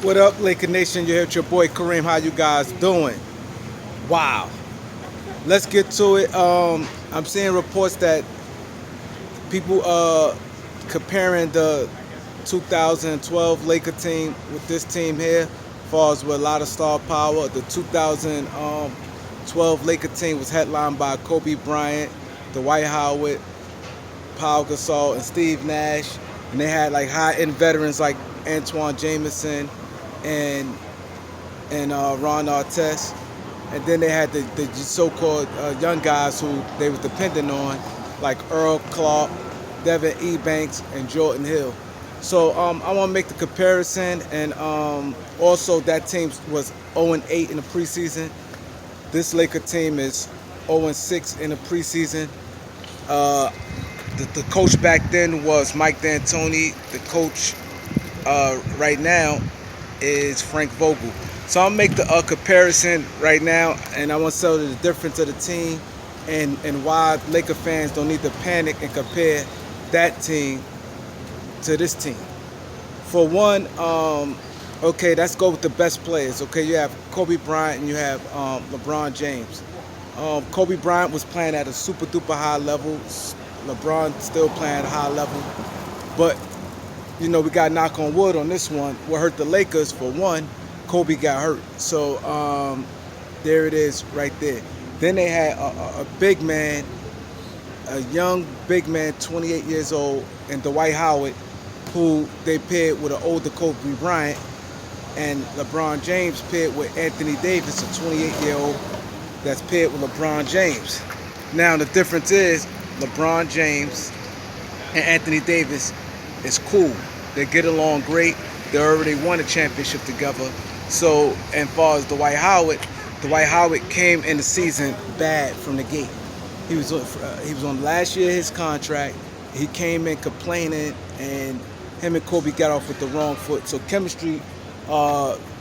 What up, Laker Nation? You're here with your boy Kareem. How you guys doing? Wow. Let's get to it. I'm seeing reports that people comparing the 2012 Laker team with this team here, as far as with a lot of star power. The 2012 Laker team was headlined by Kobe Bryant, Dwight Howard, Paul Gasol, and Steve Nash, and they had like high-end veterans like Antoine Jameson and Ron Artest, and then they had the so-called young guys who they was dependent on, like Earl Clark, Devin Ebanks, and Jordan Hill. So I want to make the comparison, and also that team was 0-8 in the preseason. This Laker team is 0-6 in the preseason. The coach back then was Mike D'Antoni. The coach right now is Frank Vogel. So I'll make the comparison right now, and I want to tell you the difference of the team and why Laker fans don't need to panic and compare that team to this team. For one, okay, let's go with the best players. Okay, you have Kobe Bryant and you have LeBron James. Kobe Bryant was playing at a super duper high level. LeBron still playing at a high level, but we got to knock on wood on this one. What hurt the Lakers, for one, Kobe got hurt. So there it is right there. Then they had a big man, a young big man, 28 years old, and Dwight Howard, who they paired with an older Kobe Bryant, and LeBron James paired with Anthony Davis, a 28-year-old that's paired with LeBron James. Now the difference is LeBron James and Anthony Davis is cool. They get along great. They already won a championship together. So, and as far as Dwight Howard came in the season bad from the gate. He was on last year his contract. He came in complaining, and him and Kobe got off with the wrong foot. So chemistry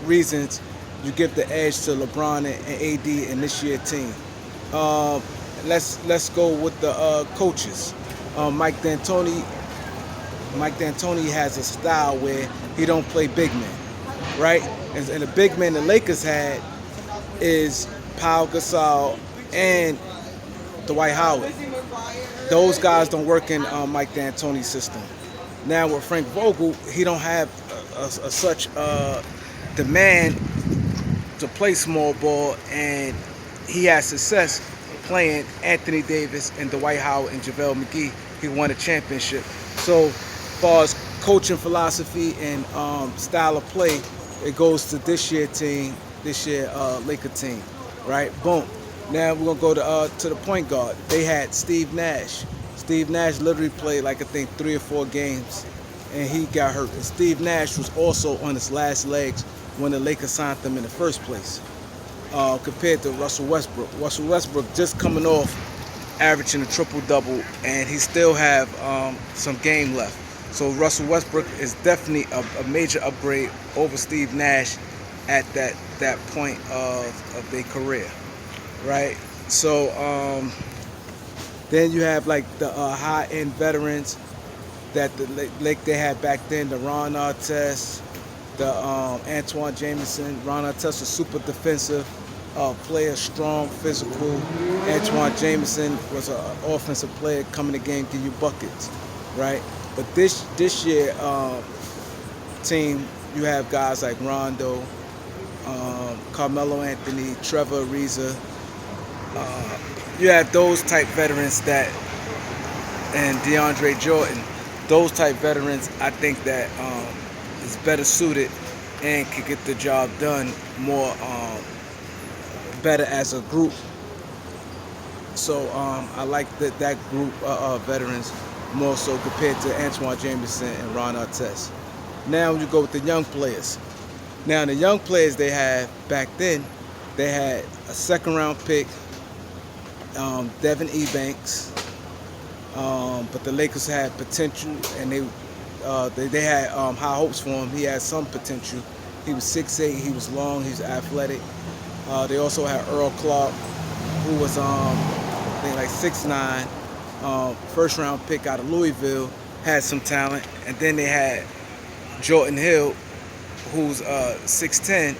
reasons, you give the edge to LeBron and AD in this year's team. Let's go with the coaches. Mike D'Antoni has a style where he don't play big men, right? And the big men the Lakers had is Paul Gasol and Dwight Howard. Those guys don't work in Mike D'Antoni's system. Now with Frank Vogel, he don't have such demand to play small ball, and he has success playing Anthony Davis and Dwight Howard and JaVale McGee. He won a championship. So as far as coaching philosophy and style of play, it goes to this year Laker team, right? Boom. Now we're gonna go to the point guard. They had Steve Nash. Steve Nash literally played like I think 3 or 4 games, and he got hurt. And Steve Nash was also on his last legs when the Lakers signed him in the first place. Compared to Russell Westbrook. Russell Westbrook just coming off averaging a triple-double, and he still have some game left. So Russell Westbrook is definitely a major upgrade over Steve Nash at that point of their career, right? So then you have like the high-end veterans that they had back then, the Ron Artest, the Antoine Jameson. Ron Artest was super defensive player, strong, physical. Antoine Jameson was an offensive player, come in the game, give you buckets, right? But this year team, you have guys like Rondo, Carmelo Anthony, Trevor Ariza. You have those type veterans and DeAndre Jordan. Those type veterans, I think that is better suited and can get the job done more better as a group. So I like that group of veterans more so compared to Antoine Jameson and Ron Artest. Now you go with the young players. Now the young players they had back then, they had a second-round pick, Devin Ebanks, but the Lakers had potential, and they had high hopes for him. He had some potential. He was 6'8", he was long, he was athletic. They also had Earl Clark, who was I think like 6'9", first round pick out of Louisville, had some talent. And then they had Jordan Hill, who's 6'10",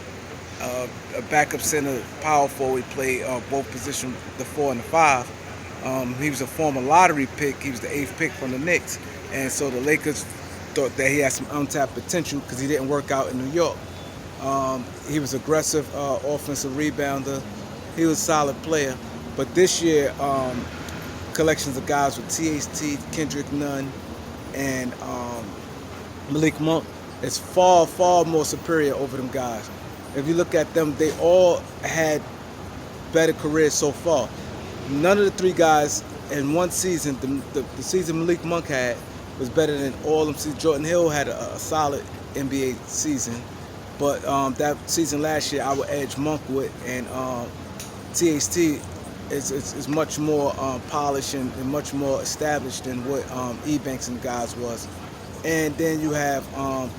a backup center, power forward, played both positions, the 4 and the 5. He was a former lottery pick. He was the 8th pick from the Knicks, and so the Lakers thought that he had some untapped potential because he didn't work out in New York. He was aggressive offensive rebounder. He was a solid player. But this year, collections of guys with THT, Kendrick Nunn, and Malik Monk is far, far more superior over them guys. If you look at them, they all had better careers so far. None of the three guys in one season, the season Malik Monk had, was better than all of them. Jordan Hill had a solid NBA season, but that season last year, I would edge Monk with, and THT is much more polished and much more established than what Ebanks and guys was. And then you have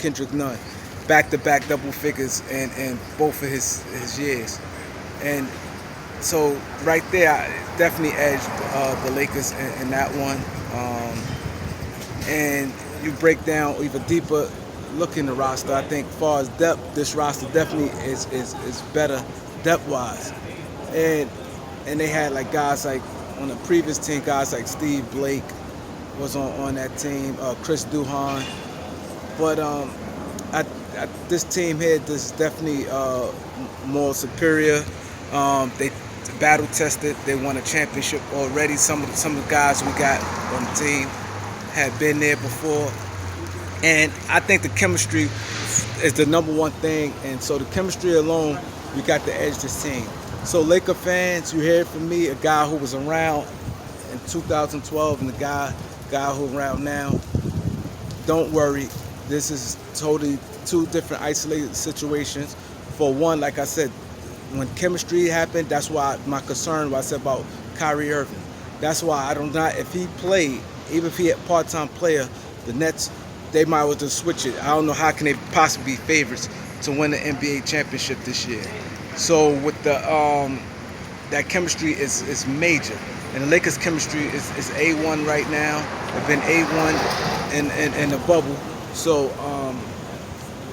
Kendrick Nunn, back-to-back double figures in both of his years. And so right there, I definitely edged the Lakers in that one. And you break down even deeper look in the roster. I think as far as depth, this roster definitely is better depth-wise. And they had like guys like on the previous team, guys like Steve Blake was on that team, Chris Duhon. But this team here is definitely more superior. They battle tested. They won a championship already. Some of the guys we got on the team had been there before. And I think the chemistry is the number one thing. And so the chemistry alone, we got to edge this team. So Laker fans, you heard from me, a guy who was around in 2012 and the guy who's around now. Don't worry. This is totally two different isolated situations. For one, like I said, when chemistry happened, that's why my concern, what I said about Kyrie Irving. That's why I don't not, if he played, even if he had part-time player, the Nets, they might well just switch it. I don't know how can they possibly be favorites to win the NBA championship this year. So with the that chemistry is major, and the Lakers' chemistry is A1 right now. They've been A1 in the bubble. So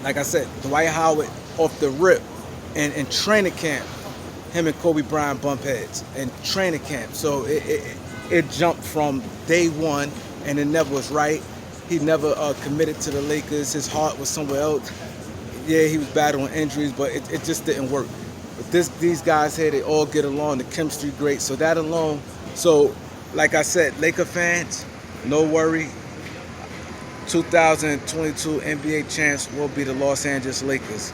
like I said, Dwight Howard off the rip, and in training camp, him and Kobe Bryant bump heads in training camp. So it jumped from day one, and it never was right. He never committed to the Lakers. His heart was somewhere else. Yeah, he was battling injuries, but it just didn't work. But these guys here, they all get along. The chemistry great. So that alone. So, like I said, Laker fans, no worry. 2022 NBA champs will be the Los Angeles Lakers.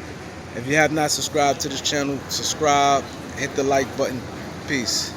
If you have not subscribed to this channel, subscribe, hit the like button. Peace.